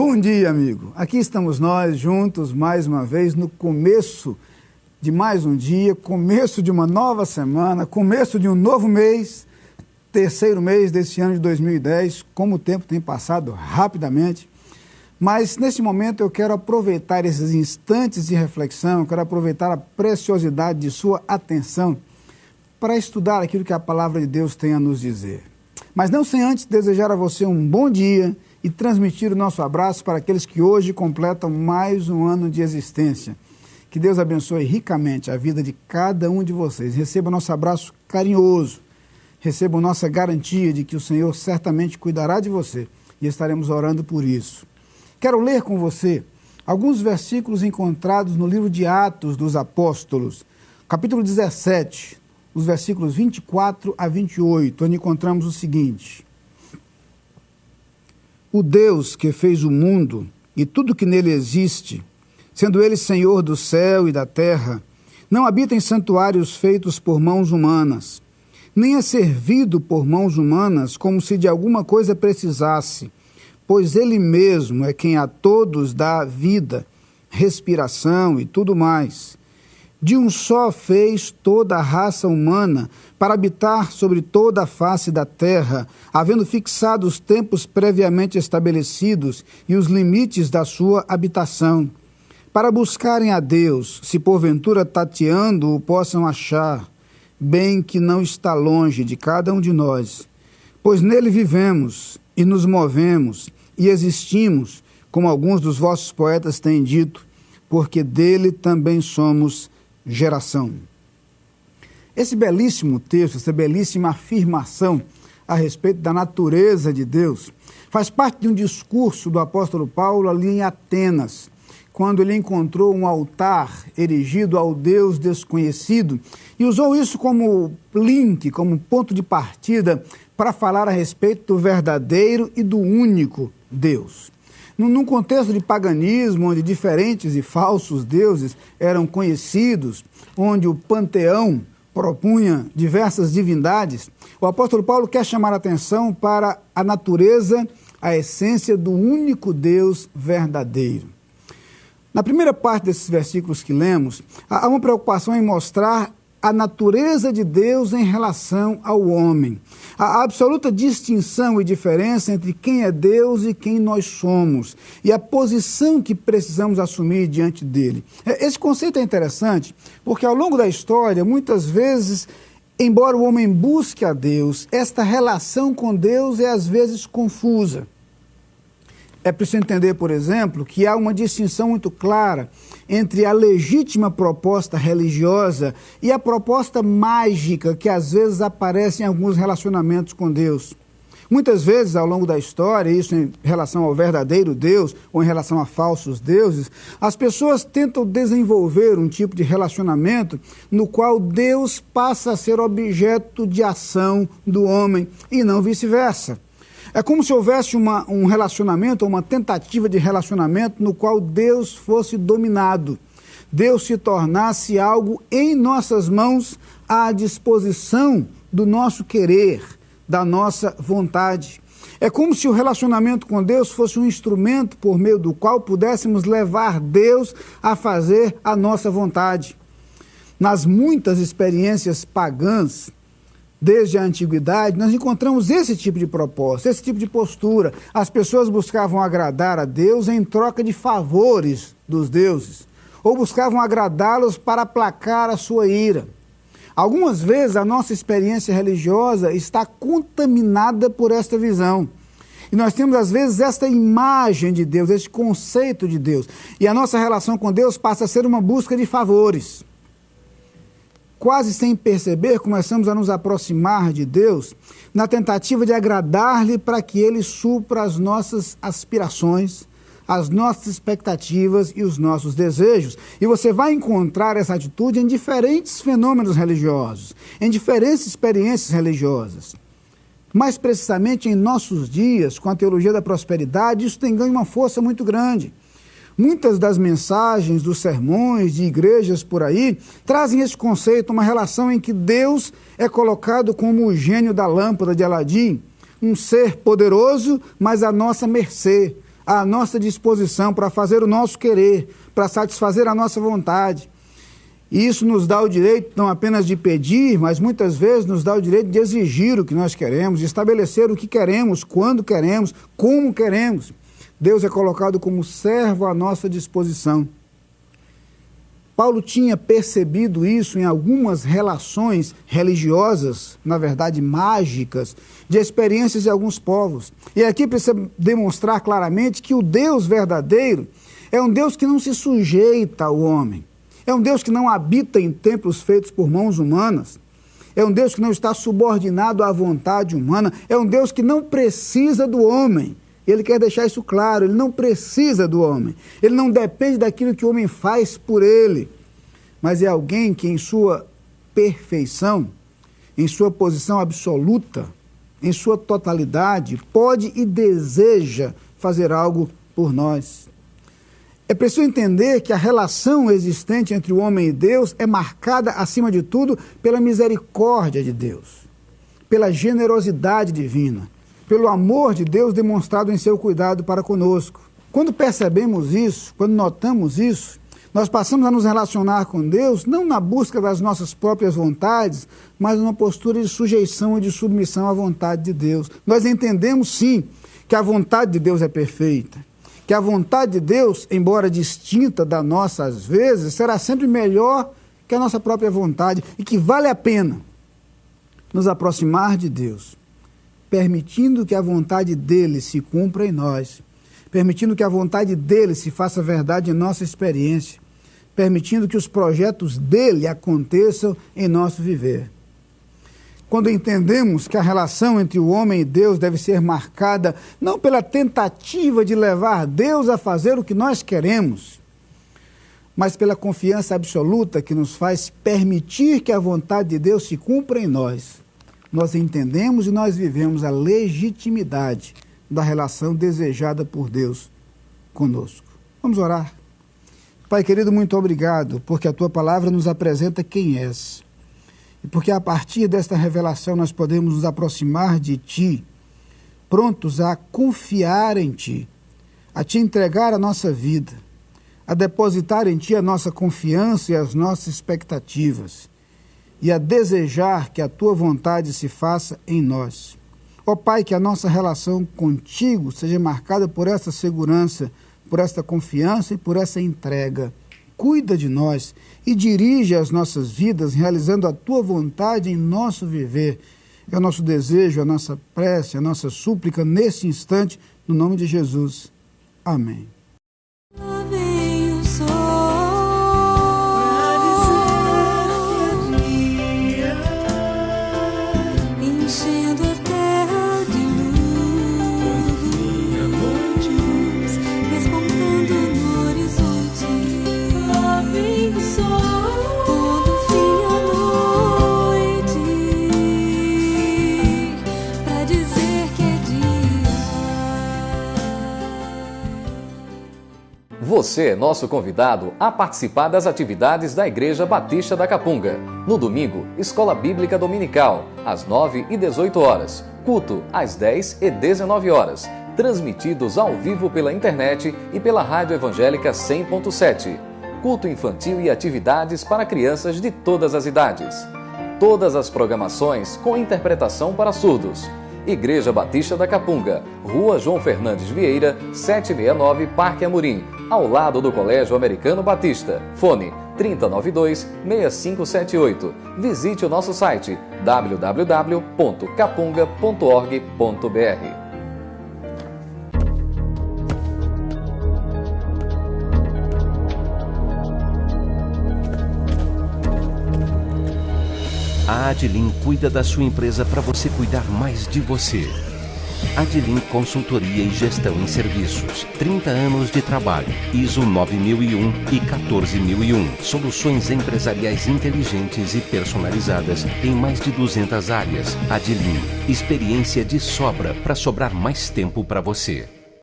Bom dia, amigo. Aqui estamos nós juntos mais uma vez no começo de mais um dia, começo de uma nova semana, começo de um novo mês, terceiro mês desse ano de 2010. Como o tempo tem passado rapidamente. Mas neste momento eu quero aproveitar esses instantes de reflexão, quero aproveitar a preciosidade de sua atenção para estudar aquilo que a palavra de Deus tem a nos dizer. Mas não sem antes desejar a você um bom dia e transmitir o nosso abraço para aqueles que hoje completam mais um ano de existência. Que Deus abençoe ricamente a vida de cada um de vocês. Receba o nosso abraço carinhoso, receba a nossa garantia de que o Senhor certamente cuidará de você e estaremos orando por isso. Quero ler com você alguns versículos encontrados no livro de Atos dos Apóstolos, capítulo 17, os versículos 24 a 28, onde encontramos o seguinte: O Deus que fez o mundo e tudo que nele existe, sendo ele Senhor do céu e da terra, não habita em santuários feitos por mãos humanas, nem é servido por mãos humanas como se de alguma coisa precisasse, pois ele mesmo é quem a todos dá vida, respiração e tudo mais. De um só fez toda a raça humana para habitar sobre toda a face da terra, havendo fixado os tempos previamente estabelecidos e os limites da sua habitação, para buscarem a Deus, se porventura tateando o possam achar, bem que não está longe de cada um de nós, pois nele vivemos e nos movemos e existimos, como alguns dos vossos poetas têm dito, porque dele também somos geração. Esse belíssimo texto, essa belíssima afirmação a respeito da natureza de Deus, faz parte de um discurso do apóstolo Paulo ali em Atenas, quando ele encontrou um altar erigido ao Deus desconhecido e usou isso como link, como ponto de partida para falar a respeito do verdadeiro e do único Deus. Num contexto de paganismo, onde diferentes e falsos deuses eram conhecidos, onde o panteão propunha diversas divindades, o apóstolo Paulo quer chamar a atenção para a natureza, a essência do único Deus verdadeiro. Na primeira parte desses versículos que lemos, há uma preocupação em mostrar a natureza de Deus em relação ao homem. A absoluta distinção e diferença entre quem é Deus e quem nós somos. E a posição que precisamos assumir diante dele. Esse conceito é interessante porque ao longo da história, muitas vezes, embora o homem busque a Deus, esta relação com Deus é às vezes confusa. É preciso entender, por exemplo, que há uma distinção muito clara entre a legítima proposta religiosa e a proposta mágica que às vezes aparece em alguns relacionamentos com Deus. Muitas vezes, ao longo da história, isso em relação ao verdadeiro Deus ou em relação a falsos deuses, as pessoas tentam desenvolver um tipo de relacionamento no qual Deus passa a ser objeto de ação do homem e não vice-versa. É como se houvesse um relacionamento, ou uma tentativa de relacionamento no qual Deus fosse dominado. Deus se tornasse algo em nossas mãos à disposição do nosso querer, da nossa vontade. É como se o relacionamento com Deus fosse um instrumento por meio do qual pudéssemos levar Deus a fazer a nossa vontade. Nas muitas experiências pagãs, desde a antiguidade, nós encontramos esse tipo de proposta, esse tipo de postura. As pessoas buscavam agradar a Deus em troca de favores dos deuses, ou buscavam agradá-los para aplacar a sua ira. Algumas vezes a nossa experiência religiosa está contaminada por esta visão. E nós temos, às vezes, esta imagem de Deus, esse conceito de Deus. E a nossa relação com Deus passa a ser uma busca de favores. Quase sem perceber, começamos a nos aproximar de Deus na tentativa de agradar-lhe para que Ele supra as nossas aspirações, as nossas expectativas e os nossos desejos. E você vai encontrar essa atitude em diferentes fenômenos religiosos, em diferentes experiências religiosas. Mais precisamente em nossos dias, com a teologia da prosperidade, isso tem ganho uma força muito grande. Muitas das mensagens, dos sermões, de igrejas por aí, trazem esse conceito, uma relação em que Deus é colocado como o gênio da lâmpada de Aladim, um ser poderoso, mas à nossa mercê, à nossa disposição para fazer o nosso querer, para satisfazer a nossa vontade. E isso nos dá o direito não apenas de pedir, mas muitas vezes nos dá o direito de exigir o que nós queremos, de estabelecer o que queremos, quando queremos, como queremos. Deus é colocado como servo à nossa disposição. Paulo tinha percebido isso em algumas relações religiosas, na verdade mágicas, de experiências de alguns povos. E aqui precisa demonstrar claramente que o Deus verdadeiro é um Deus que não se sujeita ao homem. É um Deus que não habita em templos feitos por mãos humanas. É um Deus que não está subordinado à vontade humana. É um Deus que não precisa do homem. Ele quer deixar isso claro, ele não precisa do homem. Ele não depende daquilo que o homem faz por ele. Mas é alguém que em sua perfeição, em sua posição absoluta, em sua totalidade, pode e deseja fazer algo por nós. É preciso entender que a relação existente entre o homem e Deus é marcada, acima de tudo, pela misericórdia de Deus, pela generosidade divina, pelo amor de Deus demonstrado em seu cuidado para conosco. Quando percebemos isso, quando notamos isso, nós passamos a nos relacionar com Deus não na busca das nossas próprias vontades, mas numa postura de sujeição e de submissão à vontade de Deus. Nós entendemos, sim, que a vontade de Deus é perfeita, que a vontade de Deus, embora distinta da nossa às vezes, será sempre melhor que a nossa própria vontade e que vale a pena nos aproximar de Deus, permitindo que a vontade dele se cumpra em nós, permitindo que a vontade dele se faça verdade em nossa experiência, permitindo que os projetos dele aconteçam em nosso viver. Quando entendemos que a relação entre o homem e Deus deve ser marcada não pela tentativa de levar Deus a fazer o que nós queremos, mas pela confiança absoluta que nos faz permitir que a vontade de Deus se cumpra em nós, nós entendemos e nós vivemos a legitimidade da relação desejada por Deus conosco. Vamos orar. Pai querido, muito obrigado, porque a Tua palavra nos apresenta quem és. E porque a partir desta revelação nós podemos nos aproximar de Ti, prontos a confiar em Ti, a Te entregar a nossa vida, a depositar em Ti a nossa confiança e as nossas expectativas, e a desejar que a Tua vontade se faça em nós. Ó Pai, que a nossa relação contigo seja marcada por esta segurança, por esta confiança e por essa entrega. Cuida de nós e dirige as nossas vidas realizando a Tua vontade em nosso viver. É o nosso desejo, a nossa prece, a nossa súplica nesse instante, no nome de Jesus. Amém. Você é nosso convidado a participar das atividades da Igreja Batista da Capunga. No domingo, Escola Bíblica Dominical, às 9 e 18 horas. Culto, às 10 e 19 horas. Transmitidos ao vivo pela internet e pela Rádio Evangélica 100.7. Culto infantil e atividades para crianças de todas as idades. Todas as programações com interpretação para surdos. Igreja Batista da Capunga, Rua João Fernandes Vieira, 769, Parque Amorim, ao lado do Colégio Americano Batista. Fone 3092-6578. Visite o nosso site www.capunga.org.br. A Adlim cuida da sua empresa para você cuidar mais de você. Adlim Consultoria e Gestão em Serviços. 30 anos de trabalho. ISO 9001 e 14001. Soluções empresariais inteligentes e personalizadas em mais de 200 áreas. Adlim. Experiência de sobra para sobrar mais tempo para você.